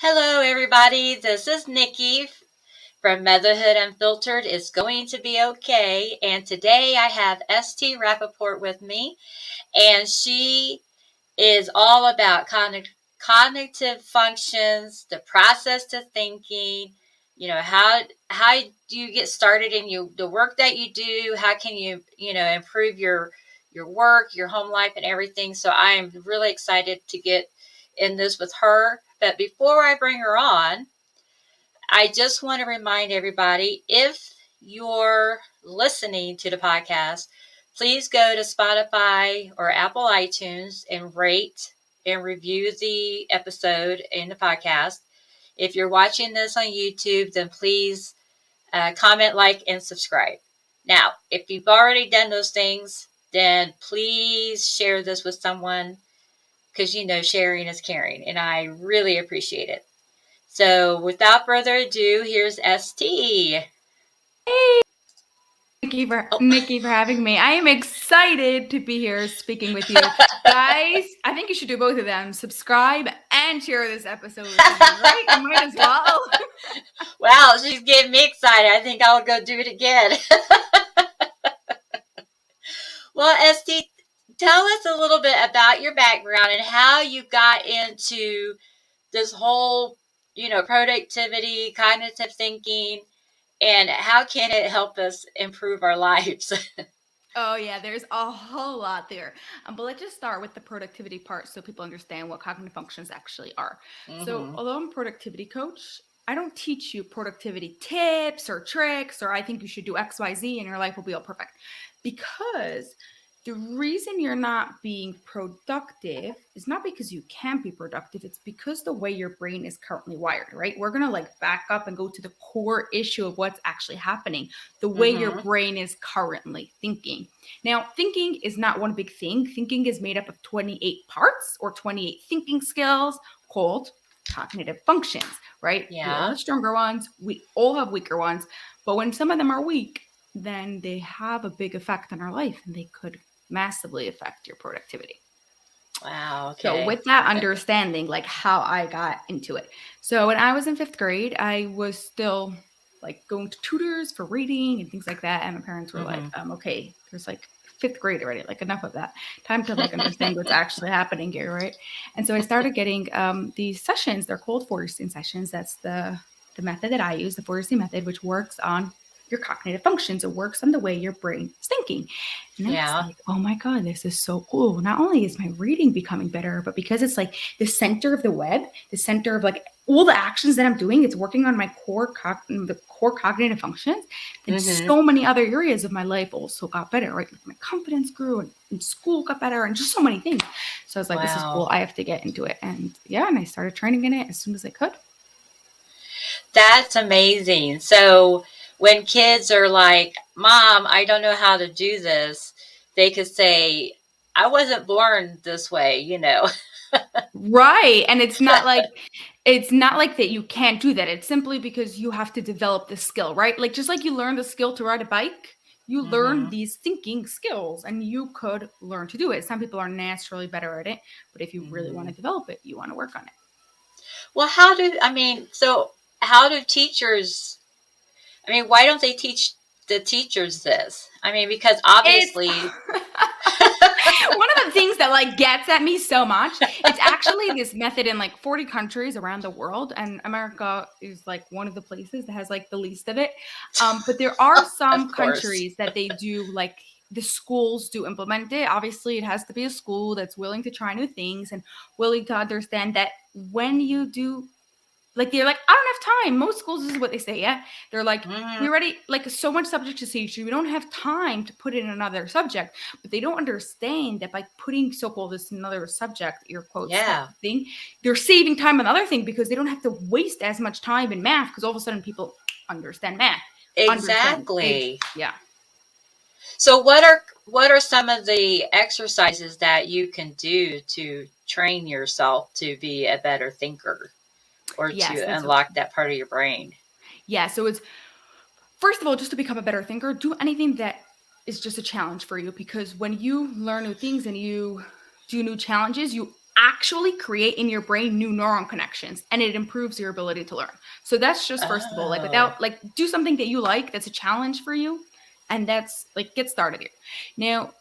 Hello, everybody. This is Nikki from Motherhood Unfiltered. It's going to be okay. And today I have St. Rappaport with me, and she is all about cognitive functions, the process to thinking. How do you get started in the work that you do? How can you improve your work, your home life, and everything? So I am really excited to get in this with her. But before I bring her on, I just want to remind everybody, if you're listening to the podcast, please go to Spotify or Apple iTunes and rate and review the episode in the podcast. If you're watching this on YouTube, then please comment, like, and subscribe. Now, if you've already done those things, then please share this with someone, because sharing is caring, and I really appreciate it. So without further ado, here's ST. Hey, Nikki Oh. for having me. I am excited to be here speaking with you. Guys, I think you should do both of them. Subscribe and share this episode with someone, right? You might as well. Wow, she's getting me excited. I think I'll go do it again. Well, ST, tell us a little bit about your background and how you got into this whole, productivity, cognitive thinking, and how can it help us improve our lives? Oh, yeah, there's a whole lot there. But let's just start with the productivity part so people understand what cognitive functions actually are. So, Mm-hmm. although I'm a productivity coach, I don't teach you productivity tips or tricks, or I think you should do XYZ and your life will be all perfect. Because the reason you're not being productive is not because you can't be productive. It's because the way your brain is currently wired, right? We're going to back up and go to the core issue of what's actually happening, the way your Mm-hmm. brain is currently thinking. Now, thinking is not one big thing. Thinking is made up of 28 parts or 28 thinking skills called cognitive functions, right? We all Yeah. have stronger ones. We all have weaker ones. But when some of them are weak, then they have a big effect on our life and they could massively affect your productivity. Wow. So Okay. with that understanding, how I got into it. So when I was in 5th grade, I was still going to tutors for reading and things like that. And my parents were Mm-hmm. okay, there's 5th grade already, enough of that. Time to understand what's actually happening here, right? And so I started getting these sessions. They're called Forresting sessions. That's the method that I use, the Forresting method, which works on your cognitive functions. It works on the way your brain is thinking. And I was Yeah. oh my God, this is so cool. Not only is my reading becoming better, but because it's the center of the web, the center of all the actions that I'm doing, it's working on my core cognitive functions. And Mm-hmm. so many other areas of my life also got better, right? My confidence grew and school got better and just so many things. So I was this is cool. Wow. I have to get into it. And I started training in it as soon as I could. That's amazing. So when kids are like, Mom, I don't know how to do this, they could say, I wasn't born this way. Right. And it's not like that you can't do that. It's simply because you have to develop the skill, right? Just like you learn the skill to ride a bike, you learn Mm-hmm. these thinking skills and you could learn to do it. Some people are naturally better at it, but if you really want Mm-hmm. to develop it, you want to work on it. Well, how do teachers, why don't they teach the teachers this? Because It's obviously, one of the things that gets at me so much. It's actually this method in 40 countries around the world, and America is one of the places that has the least of it. But there are of some course. countries that they do the schools do implement it. Obviously, it has to be a school that's willing to try new things and willing to understand that when you do they're I don't have time. Most schools, this is what they say. Yeah. They're Mm-hmm. we already, so much subject to teach. We don't have time to put in another subject. But they don't understand that by putting so-called this another subject, air quotes, type Yeah, of thing, they're saving time on another thing because they don't have to waste as much time in math because all of a sudden people understand math. Understand big. exactly. Yeah. So what are some of the exercises that you can do to train yourself to be a better thinker or Yes, to that's unlock that part of your brain? yeah. So it's first of all, just to become a better thinker, do anything that is just a challenge for you because when you learn new things and you do new challenges, you actually create in your brain new neuron connections, and it improves your ability to learn. So that's just first of all, like Oh. without like do something that you like, that's a challenge for you, and that's like get started here. Now,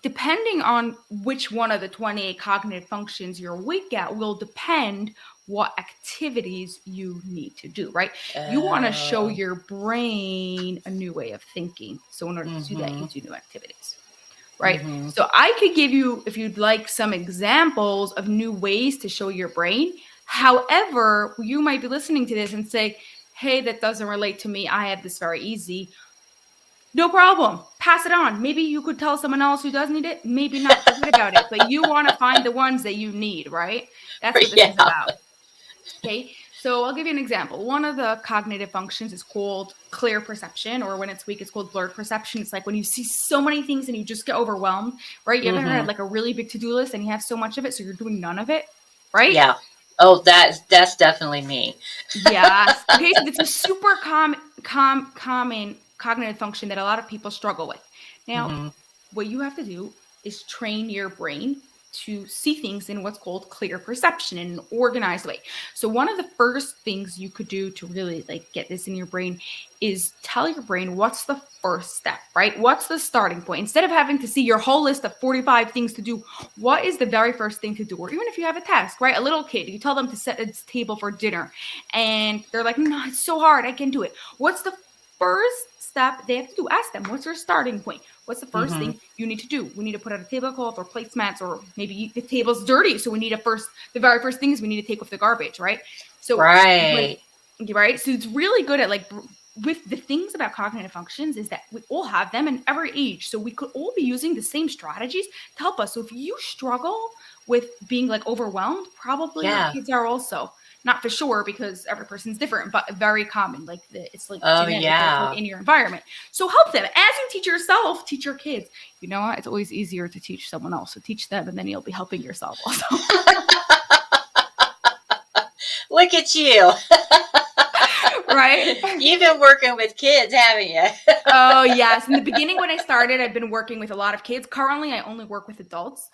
depending on which one of the 28 cognitive functions you're weak at will depend what activities you need to do, right? You want to show Oh. your brain a new way of thinking. So in order to do that, Mm-hmm. you do new activities, right? Mm-hmm. So I could give you, if you'd like, some examples of new ways to show your brain. However, you might be listening to this and say, hey, that doesn't relate to me. I have this very easy. No problem. Pass it on. Maybe you could tell someone else who does need it. Maybe not. Forget about it. But you want to find the ones that you need, right? That's what this is Yeah. about. Okay. So I'll give you an example. One of the cognitive functions is called clear perception, or when it's weak, it's called blurred perception. It's like when you see so many things and you just get overwhelmed, right? You ever had Mm-hmm. like a really big to-do list and you have so much of it, so you're doing none of it, right? Yeah. Oh, that's definitely me. Yes. Okay. So it's a super common cognitive function that a lot of people struggle with. Now, Mm-hmm. what you have to do is train your brain to see things in what's called clear perception in an organized way. So one of the first things you could do to really like get this in your brain is tell your brain what's the first step, right? What's the starting point? Instead of having to see your whole list of 45 things to do, what is the very first thing to do? Or even if you have a task, right? A little kid, you tell them to set its table for dinner and they're like, no, it's so hard. I can do it. What's the first step they have to do? Ask them, what's your starting point? What's the first Mm-hmm. thing you need to do? We need to put out a tablecloth or placemats, or maybe the table's dirty. So we need the very first thing is we need to take off the garbage, right? So when, Right. right? So it's really good at like, with the things about cognitive functions is that we all have them in every age. So we could all be using the same strategies to help us. So if you struggle with being like overwhelmed, probably your Yeah. kids are also. Not for sure because every person's different, but very common. Like it's like Oh, genetic, it's like yeah. in your environment. So help them. As you teach yourself, teach your kids. You know what? It's always easier to teach someone else. So teach them and then you'll be helping yourself also. Look at you. Right? You've been working with kids, haven't you? Oh, yes. In the beginning, when I started, I've been working with a lot of kids. Currently, I only work with adults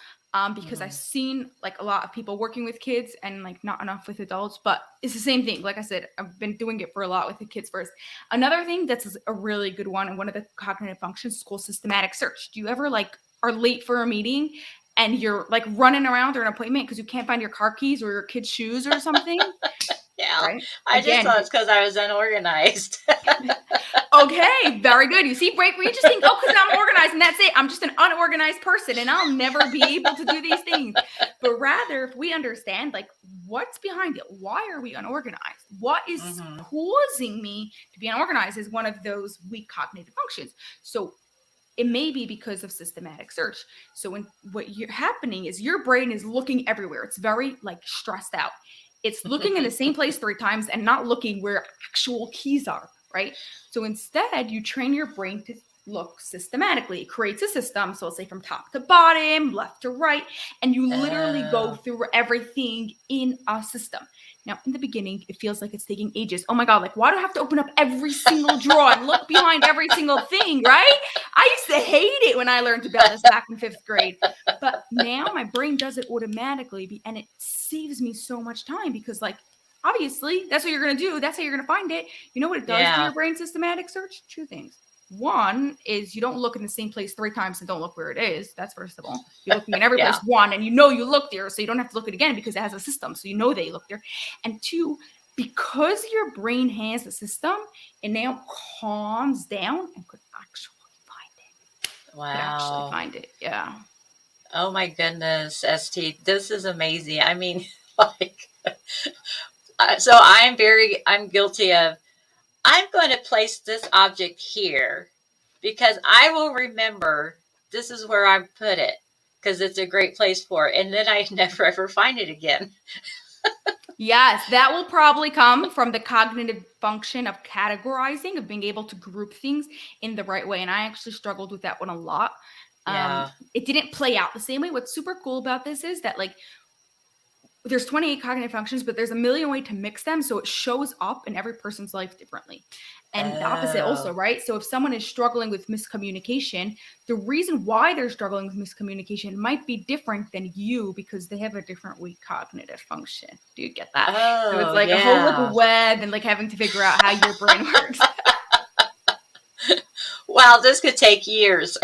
because I've Mm-hmm. seen like a lot of people working with kids and like not enough with adults. But it's the same thing. Like I said, I've been doing it for a lot with the kids first. Another thing that's a really good one, and one of the cognitive functions is called systematic search. Do you ever like are late for a meeting and you're like running around or an appointment because you can't find your car keys or your kid's shoes or something? Yeah. Right? I just Again, thought it's because I was unorganized. okay, very good. You see, break where you just think, oh, because I'm organized and that's it. I'm just an unorganized person and I'll never be able to do these things. But rather, if we understand like what's behind it, why are we unorganized? What is Mm-hmm. causing me to be unorganized is one of those weak cognitive functions. So it may be because of systematic search. So when what you're happening is your brain is looking everywhere. It's very like stressed out. It's looking in the same place 3 times and not looking where actual keys are, right? So instead, you train your brain to look systematically. It creates a system. So let's say from top to bottom, left to right, and you literally go Oh. through everything in a system. Now, in the beginning, it feels like it's taking ages. Oh my God, like, why do I have to open up every single drawer and look behind every single thing, right? I used to hate it when I learned about this back in 5th grade. But now my brain does it automatically and it saves me so much time because, like, obviously, that's what you're going to do. That's how you're going to find it. You know what it does to Yeah. your brain, systematic search? 2 things. One is you don't look in the same place 3 times and don't look where it is. That's first of all. You're looking in every Yeah. place, one, and you know you looked there, so you don't have to look it again because it has a system. So you know that you looked there. And two, because your brain has a system, it now calms down and could actually Wow. find it. Yeah. Oh my goodness, ST, this is amazing. I mean, like, so I'm guilty of, I'm going to place this object here because I will remember this is where I put it because it's a great place for it. And then I never ever find it again. Yes, that will probably come from the cognitive function of categorizing, of being able to group things in the right way. And I actually struggled with that one a lot. Yeah. It didn't play out the same way. What's super cool about this is that, like, there's 28 cognitive functions, but there's a million ways to mix them. So it shows up in every person's life differently. And the opposite also, Oh. right? So if someone is struggling with miscommunication, the reason why they're struggling with miscommunication might be different than you because they have a different weak cognitive function. Do you get that? So it's Oh, like a whole like yeah. web and like having to figure out how your brain works. Wow, this could take years.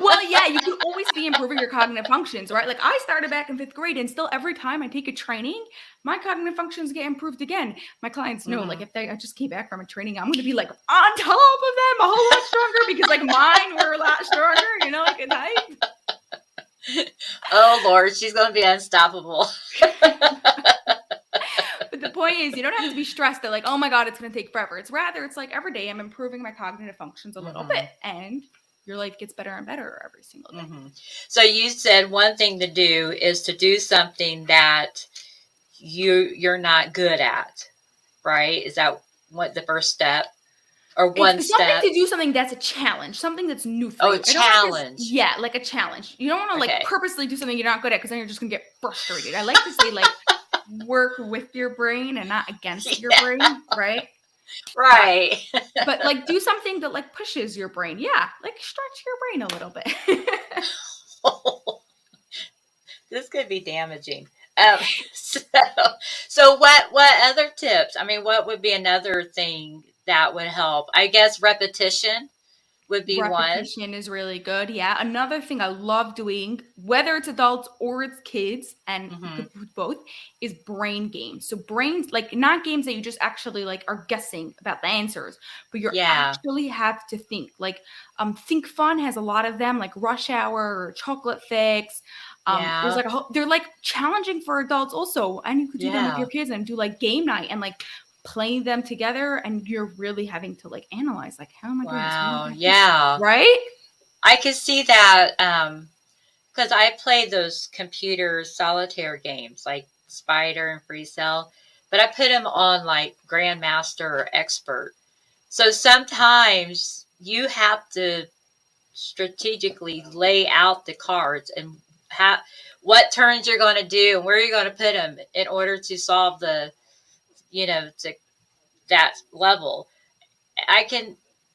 Well, yeah, you can always be improving your cognitive functions, right? Like I started back in 5th grade and still every time I take a training, my cognitive functions get improved again. My clients know, like if I just came back from a training, I'm going to be like on top of them a whole lot stronger because like mine were a lot stronger, like a type. Oh, Lord, she's going to be unstoppable. But the point is, you don't have to be stressed that like, oh my God, it's going to take forever. It's like every day I'm improving my cognitive functions a little bit and your life gets better and better every single day. So you said one thing to do is to do something that you're not good at, right? Is that what the first step? Or one It's step? something to do something that's a challenge, something that's new for you. A challenge. Yeah, like a challenge. You don't want to like purposely do something you're not good at because then you're just going to get frustrated. I like to say like work with your brain and not against your brain, right? Right. But like do something that like pushes your brain. Yeah, like stretch your brain a little bit. This could be damaging. So what other tips? I mean, what would be another thing that would help? I guess repetition would be one. Repetition is really good. Yeah. Another thing I love doing, whether it's adults or it's kids, and you could do both, is brain games. So brains, like not games that you just actually like are guessing about the answers, but you actually have to think. Like Think Fun has a lot of them, like Rush Hour or Chocolate Fix. There's like they're like challenging for adults also, and you could do them with your kids and do like game night and like playing them together, and you're really having to like analyze like how am I doing this? Wow, yeah. Right? I could see that because I played those computer solitaire games like Spider and Free Cell, but I put them on like Grandmaster or Expert. So sometimes you have to strategically lay out the cards and what turns you're going to do and where you're going to put them in order to solve to that level.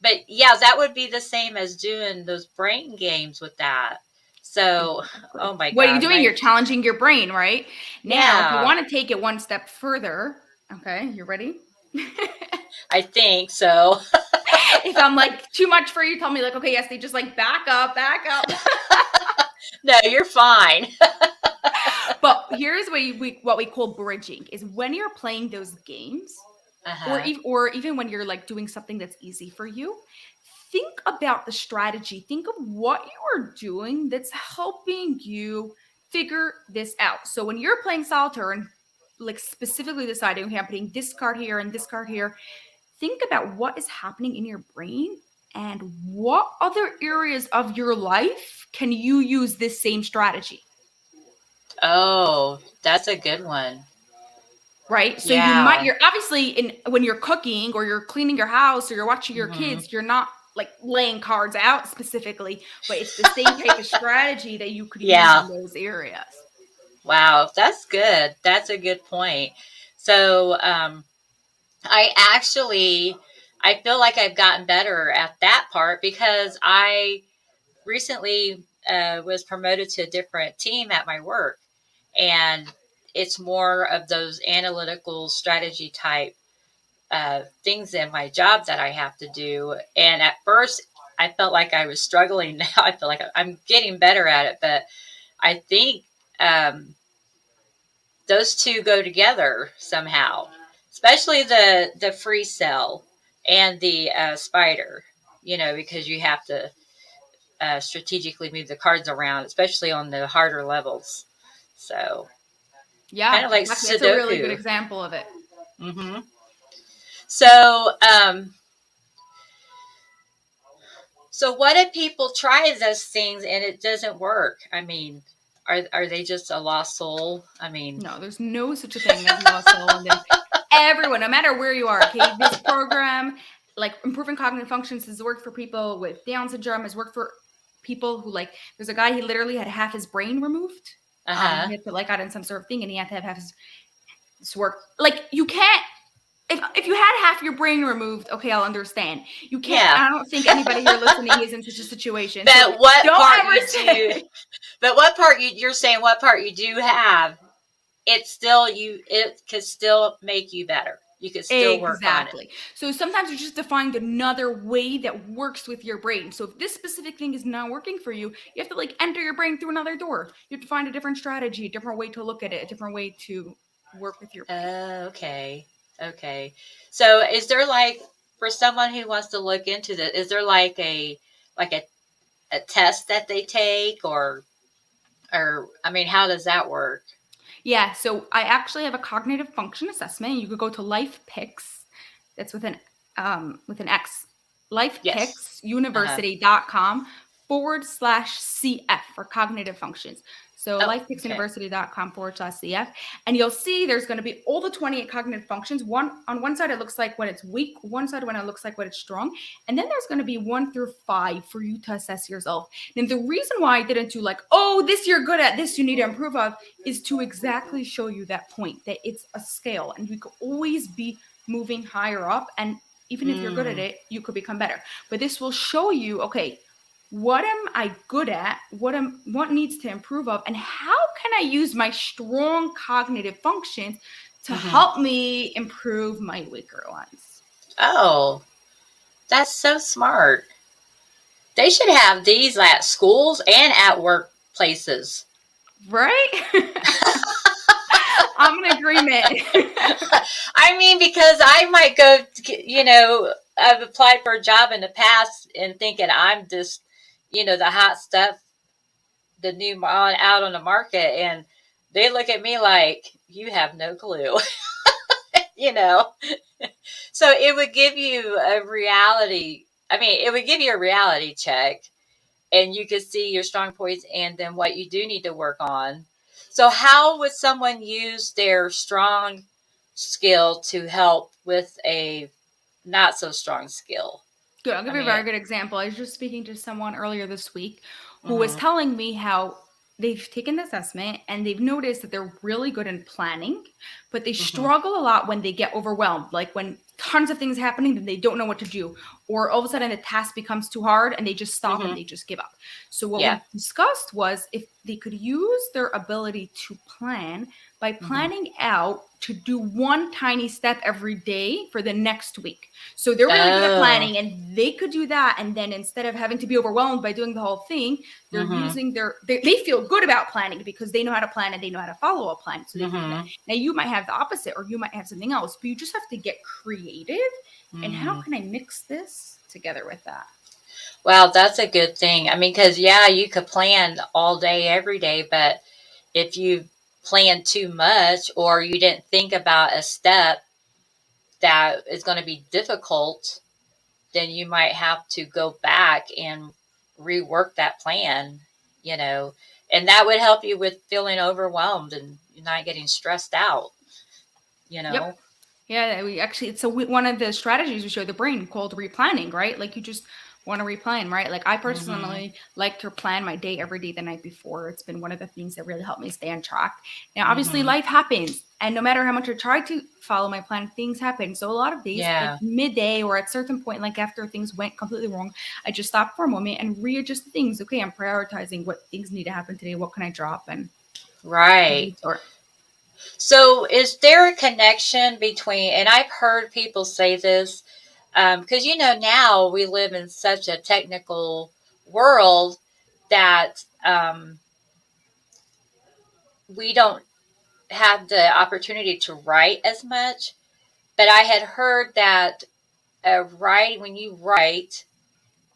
But yeah, that would be the same as doing those brain games with that. So, oh my God. What are you doing? You're challenging your brain, right? Now, if you want to take it one step further, okay, you ready? I think so. If I'm like too much for you, tell me like, okay, yes, they just like back up. No, you're fine. But here's what we call bridging is when you're playing those games, or even when you're like doing something that's easy for you, think about the strategy. Think of what you are doing that's helping you figure this out. So when you're playing solitaire and like specifically deciding, okay, I'm putting this card here and this card here, think about what is happening in your brain and what other areas of your life can you use this same strategy. Oh, that's a good one. Right? So you're obviously when you're cooking or you're cleaning your house or you're watching your kids, you're not like laying cards out specifically, but it's the same type of strategy that you could use in those areas. Wow, that's good. That's a good point. So I feel like I've gotten better at that part because I recently was promoted to a different team at my work. And it's more of those analytical strategy type things in my job that I have to do. And at first, I felt like I was struggling. Now I feel like I'm getting better at it. But I think those two go together somehow, especially the free cell and the spider, because you have to strategically move the cards around, especially on the harder levels. So, yeah, kind of like Sudoku. That's a really good example of it. So, so what if people try those things and it doesn't work? I mean, are they just a lost soul? I mean, no, there's no such a thing as lost soul. And everyone, no matter where you are, okay, this program, like improving cognitive functions, has worked for people with Down syndrome, has worked for people who like, there's a guy, he literally had half his brain removed. Uh-huh. He had to like add in some sort of thing, and he had to have his work. Like you can't. If you had half your brain removed, okay, I'll understand. You can't. Yeah. I don't think anybody here listening is in such a situation. So But what don't part ever you do, say. but what part you're saying what part you do have, it could still make you better. You could still work on it. Exactly. So sometimes you just have to find another way that works with your brain. So if this specific thing is not working for you, you have to like enter your brain through another door. You have to find a different strategy, a different way to look at it, a different way to work with your brain. Okay. Okay. So is there like, for someone who wants to look into this, is there like a test that they take, or I mean, how does that work? Yeah, so I actually have a cognitive function assessment. You could go to LifePix, that's with an X, Yes. Uh-huh. lifepixuniversity.com/CF for cognitive functions. So Oh, okay. lifepixuniversity.com/CF. And you'll see there's going to be all the 28 cognitive functions. One on one side, it looks like when it's weak, one side when it looks like when it's strong. And then there's going to be 1 through 5 for you to assess yourself. And the reason why I didn't do like, oh, this you're good at, this you need to improve of, is to exactly show you that point, that it's a scale and you could always be moving higher up. And even if you're good at it, you could become better. But this will show you, okay, what am I good at? What needs to improve of? And how can I use my strong cognitive functions to Mm-hmm. help me improve my weaker ones? Oh, that's so smart. They should have these at schools and at workplaces. Right? I'm in agreement. I mean, because I might go, I've applied for a job in the past and thinking I'm just, the hot stuff, the new on out on the market, and they look at me like you have no clue, you know. So it would give you a reality. I mean, it would give you a reality check, and you could see your strong points and then what you do need to work on. So, how would someone use their strong skill to help with a not so strong skill? Good. I'll give I you a mean, very good example. I was just speaking to someone earlier this week who was mm-hmm, telling me how they've taken the assessment and they've noticed that they're really good in planning, but they mm-hmm, struggle a lot when they get overwhelmed, like when tons of things happening that they don't know what to do, or all of a sudden the task becomes too hard and they just stop and mm-hmm. they just give up. So what Yeah. we discussed was if they could use their ability to plan by Mm-hmm. planning out to do one tiny step every day for the next week. So they're really good at Oh. planning and they could do that. And then instead of having to be overwhelmed by doing the whole thing, they're Mm-hmm. using they feel good about planning because they know how to plan and they know how to follow a plan. So they can do that. Mm-hmm. Now you might have the opposite or you might have something else, but you just have to get creative. And how Mm. can I mix this together with that? Well, that's a good thing. I mean, because yeah, you could plan all day, every day, but if you plan too much or you didn't think about a step that is going to be difficult, then you might have to go back and rework that plan, you know, and that would help you with feeling overwhelmed and not getting stressed out, you Yep. know. Yeah, we actually, it's one of the strategies we show the brain called replanning, right? Like you just want to replan, right? Like I Mm-hmm. personally like to plan my day every day the night before. It's been one of the things that really helped me stay on track. Now, obviously, Mm-hmm. life happens. And no matter how much I try to follow my plan, things happen. So a lot of days, like Yeah. midday or at certain point, like after things went completely wrong, I just stop for a moment and readjust things. Okay, I'm prioritizing what things need to happen today. What can I drop and Right. or So, is there a connection between, and I've heard people say this, because now we live in such a technical world that we don't have the opportunity to write as much. But I had heard that when you write,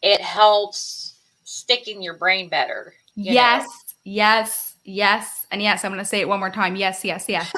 it helps stick in your brain better, you yes, know. yes, yes, and yes, I'm going to say it one more time. Yes, yes, yes.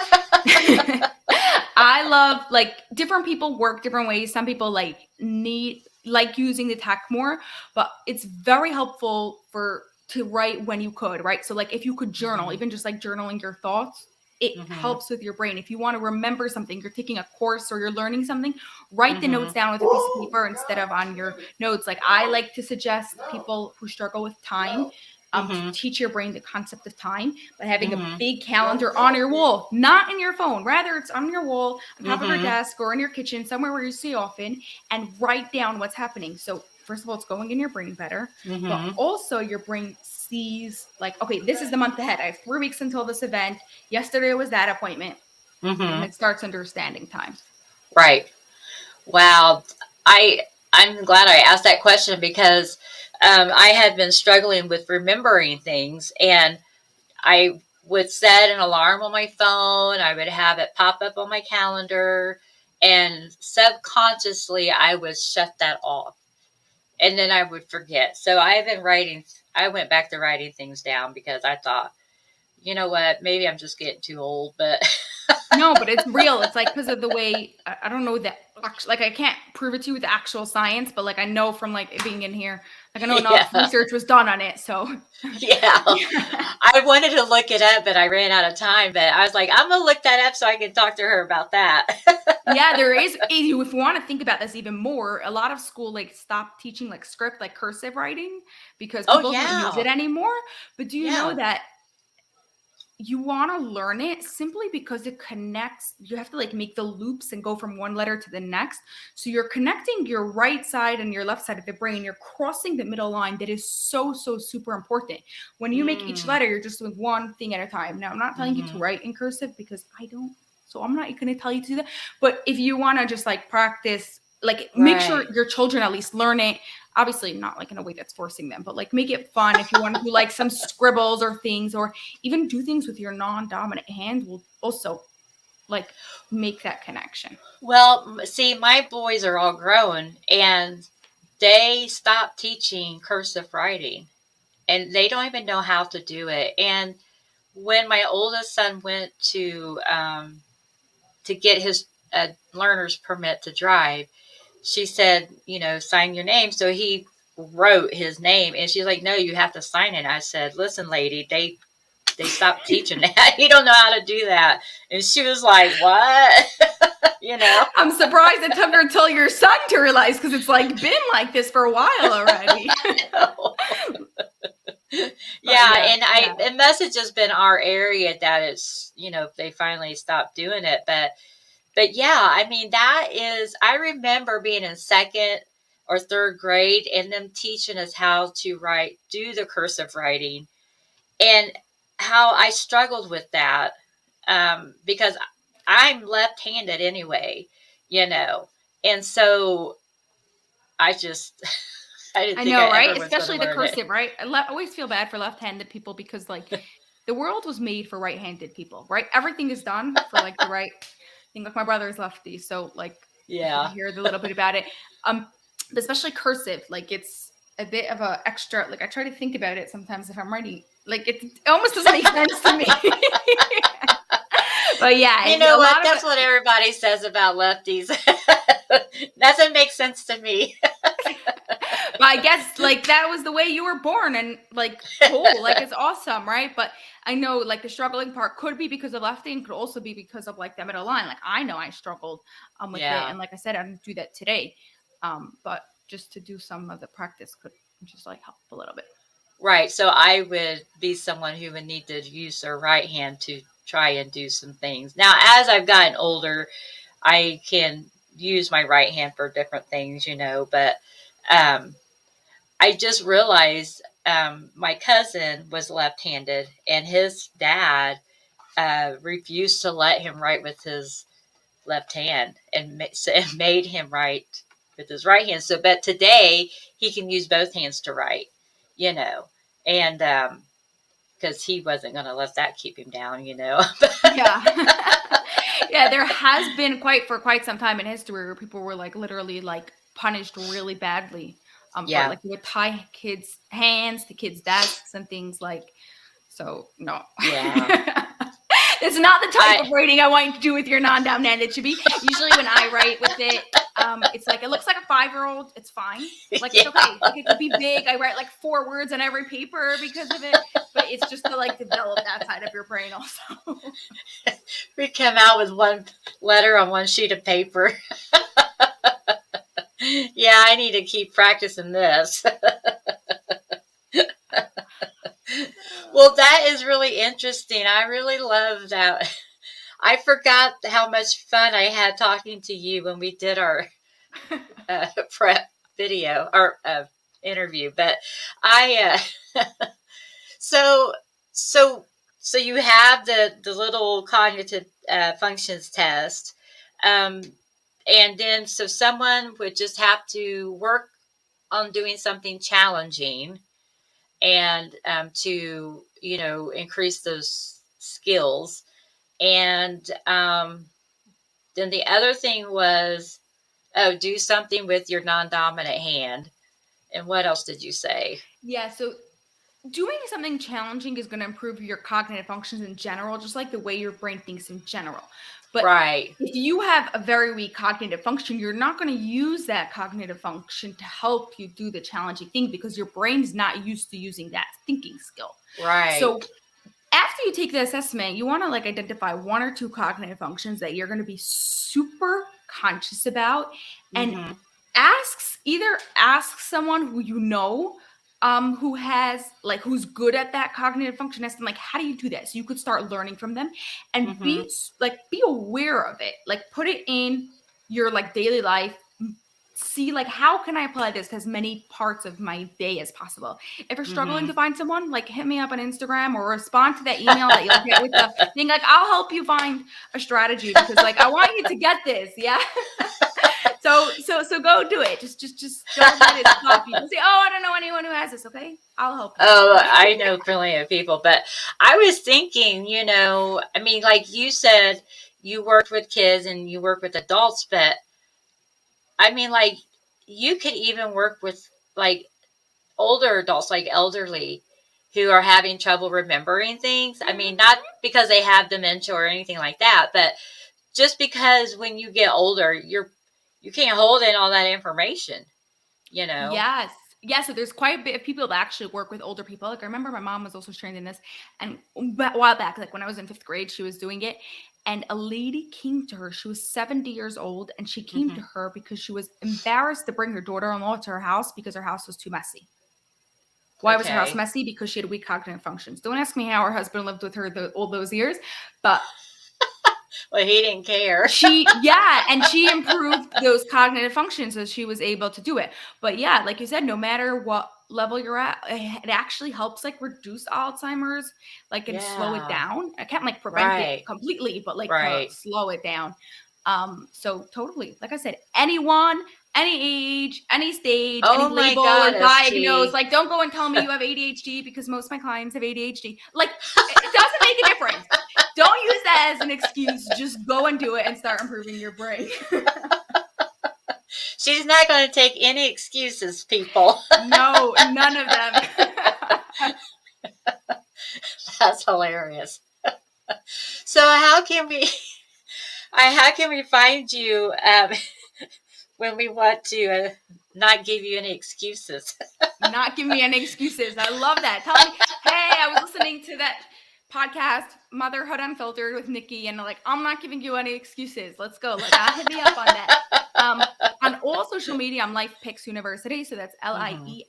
I love like different people work different ways. Some people like using the tech more, but it's very helpful for to write when you could, right? So like if you could journal, Mm-hmm. even just like journaling your thoughts, it Mm-hmm. helps with your brain. If you want to remember something, you're taking a course or you're learning something, write the Mm-hmm. notes down with a piece of paper instead of on your notes. Like I like to suggest people who struggle with time to teach your brain the concept of time by having a big calendar on your wall, not in your phone. Rather, it's on your wall, on top of your desk, or in your kitchen, somewhere where you see often, and write down what's happening. So first of all, it's going in your brain better, but also your brain sees like, okay, this is the month ahead. I have 3 weeks until this event. Yesterday was that appointment. And it starts understanding time. Right. Wow. I'm glad I asked that question because I had been struggling with remembering things, and I would set an alarm on my phone. I would have it pop up on my calendar, and subconsciously I would shut that off, and then I would forget. So I went back to writing things down because I thought, you know what, maybe I'm just getting too old, but no, but it's real. It's like because of the way I don't know that like I can't prove it to you with actual science, but like I know from like being in here, like I know enough research was done on it. So yeah, I wanted to look it up, but I ran out of time. But I was like, I'm gonna look that up so I can talk to her about that. Yeah, there is. If you want to think about this even more, a lot of school like stopped teaching like script, like cursive writing, because people don't use it anymore. But do you know that you want to learn it simply because it connects? You have to like make the loops and go from one letter to the next. So you're connecting your right side and your left side of the brain. You're crossing the middle line. That is so super important. When you make each letter, you're just doing one thing at a time. Now, I'm not telling you to write in cursive because I don't. So I'm not going to tell you to do that. But if you want to just like practice, like make sure your children at least learn it. Obviously not like in a way that's forcing them, but like make it fun. If you want to do like some scribbles or things, or even do things with your non-dominant hand, will also like make that connection. Well, see, my boys are all grown, and they stopped teaching cursive writing, and they don't even know how to do it. And when my oldest son went to get his learner's permit to drive, she said, sign your name. So he wrote his name, and she's like, no, you have to sign it. I said, listen, lady, they stopped teaching that. You don't know how to do that. And she was like, what? I'm surprised it took her until your son to realize, because it's like been like this for a while already. It must have just been our area that it's, they finally stopped doing it. But yeah, I mean, I remember being in second or third grade and them teaching us how to do the cursive writing, and how I struggled with that, because I'm left-handed anyway, and so I just, I didn't think I right? ever was Especially the cursive, it. right? I always feel bad for left-handed people because like the world was made for right-handed people, right? Everything is done for like the right thing. Like my brother is lefty, so like I hear a little bit about it. But especially cursive, like it's a bit of a extra. Like I try to think about it sometimes if I'm writing. Like it almost doesn't make sense to me. But yeah, you know what? That's what everybody says about lefties. Doesn't make sense to me. But I guess like that was the way you were born, and like cool, like it's awesome, right? But I know like the struggling part could be because of lefty, and could also be because of like the middle line. Like I know I struggled with it, and like I said, I didn't do that today. But just to do some of the practice could just like help a little bit. Right. So I would be someone who would need to use their right hand to try and do some things. Now, as I've gotten older, I can use my right hand for different things, but I just realized my cousin was left-handed, and his dad refused to let him write with his left hand, and made him write with his right hand. So, but today he can use both hands to write, and because he wasn't going to let that keep him down, Yeah. Yeah, there has been for quite some time in history where people were like literally like punished really badly. For like you would tie kids' hands to kids' desks and things like. So no. Yeah. It's not the type of writing I want you to do with your non-dominant. It should be usually when I write with it, it's like it looks like a 5-year-old. It's fine. Like it's okay. Like it could be big. I write like 4 words on every paper because of it. But it's just to like develop that side of your brain also. We come out with one letter on one sheet of paper. Yeah, I need to keep practicing this. Well, that is really interesting. I really love that. I forgot how much fun I had talking to you when we did our prep video or interview. But I, so, so, so you have the little cognitive functions test, um, and then so someone would just have to work on doing something challenging and to increase those skills. And then the other thing was, oh, do something with your non-dominant hand. And what else did you say? Yeah, so doing something challenging is going to improve your cognitive functions in general, just like the way your brain thinks in general. But Right. if you have a very weak cognitive function, you're not going to use that cognitive function to help you do the challenging thing because your brain's not used to using that thinking skill. Right. So after you take the assessment, you want to like identify one or two cognitive functions that you're going to be super conscious about and Mm-hmm. either ask someone who you know who has like who's good at that cognitive function. Ask them like, how do you do that? So you could start learning from them and Mm-hmm. be aware of it. Like put it in your like daily life. See like how can I apply this to as many parts of my day as possible. If you're struggling Mm-hmm. to find someone, like hit me up on Instagram or respond to that email that you'll get with the thing. Like I'll help you find a strategy because like I want you to get this. Yeah. So go do it. Just don't let it stop you. Don't say, oh, I don't know anyone who has this. Okay, I'll help you. Oh, Okay. I know plenty of people, but I was thinking, I mean, like you said, you worked with kids and you work with adults, but I mean, like you could even work with like older adults, like elderly, who are having trouble remembering things. I mean, not because they have dementia or anything like that, but just because when you get older, you can't hold in all that information, you know. Yes. Yeah, so there's quite a bit of people that actually work with older people. Like I remember my mom was also trained in this, and a while back, like when I was in 5th grade, she was doing it, and a lady came to her. She was 70 years old, and she came Mm-hmm. to her because she was embarrassed to bring her daughter-in-law to her house because her house was too messy. Why was her house Okay. messy? Because she had weak cognitive functions. Don't ask me how her husband lived with her all those years, but Well, he didn't care. and she improved those cognitive functions so she was able to do it. But yeah, like you said, no matter what level you're at, it actually helps like reduce Alzheimer's, like and slow it Yeah. down. I can't like prevent it Right. completely, but like to Right. slow it down. So totally, like I said, anyone, any age, any stage, any Oh my label God, or diagnose, ST. like don't go and tell me you have ADHD because most of my clients have ADHD. Like it doesn't make a difference. Don't use that as an excuse. Just go and do it and start improving your brain. She's not going to take any excuses, people. No, none of them. That's hilarious. So how can we find you when we want to not give you any excuses? Not giving me any excuses. I love that. Tell me, hey, I was listening to that podcast, Motherhood Unfiltered with Nikki, and like, I'm not giving you any excuses. Let's go. Hit me up on that. On all social media, I'm LifePix University. So that's Mm-hmm.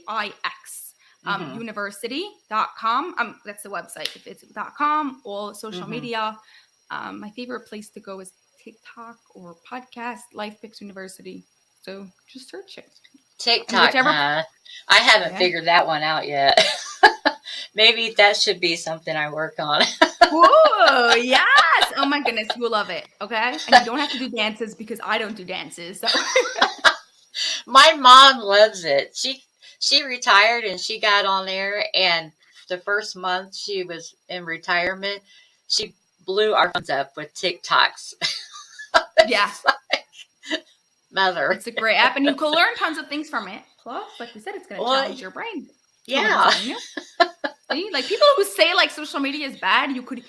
LIEPIX. Mm-hmm. University.com. That's the website. If it's .com, all social Mm-hmm. media. My favorite place to go is TikTok or podcast, LifePix University. So just search it. And TikTok, whichever, huh? I haven't yeah. figured that one out yet. Maybe that should be something I work on. Whoa, yes. Oh my goodness, you will love it. Okay. And you don't have to do dances because I don't do dances. So My mom loves it. She retired and she got on there, and the first month she was in retirement, she blew our phones up with TikToks. yeah, Mother. it's a great app and you can learn tons of things from it. Plus, like we said, it's going to Well, challenge your brain to learn yeah. something new. See, like people who say like social media is bad, you could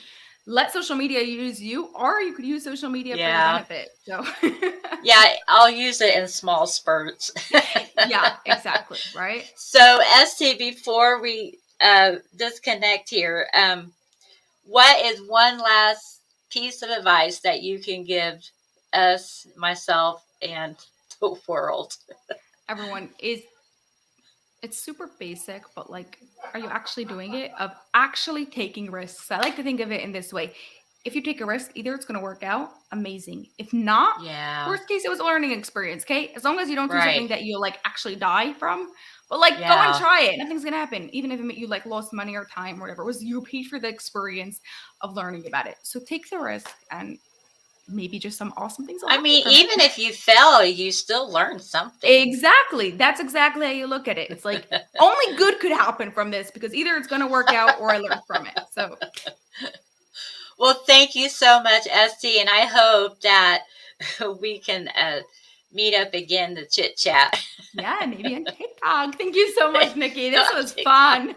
let social media use you, or you could use social media for your Yeah. benefit. So Yeah, I'll use it in small spurts. yeah, exactly. Right. So, ST, before we disconnect here, what is one last piece of advice that you can give us, myself, and the world? Everyone is It's super basic, but like, are you actually doing it? Of actually taking risks. I like to think of it in this way. If you take a risk, either it's going to work out, amazing. If not, Yeah. worst case, it was a learning experience. Okay, as long as you don't do something Right. that you like actually die from, but like go and Yeah. try it. Nothing's gonna happen, even if you like lost money or time or whatever. It was you paid for the experience of learning about it. So take the risk, and maybe just some awesome things will I happen mean, from it. even if you fail, you still learn something. Exactly. That's exactly how you look at it. It's like only good could happen from this because either it's going to work out or I learned from it. So, Well, thank you so much, Esty, and I hope that we can meet up again to chit chat. yeah, maybe on TikTok. Thank you so much, Nikki. This On was TikTok. fun.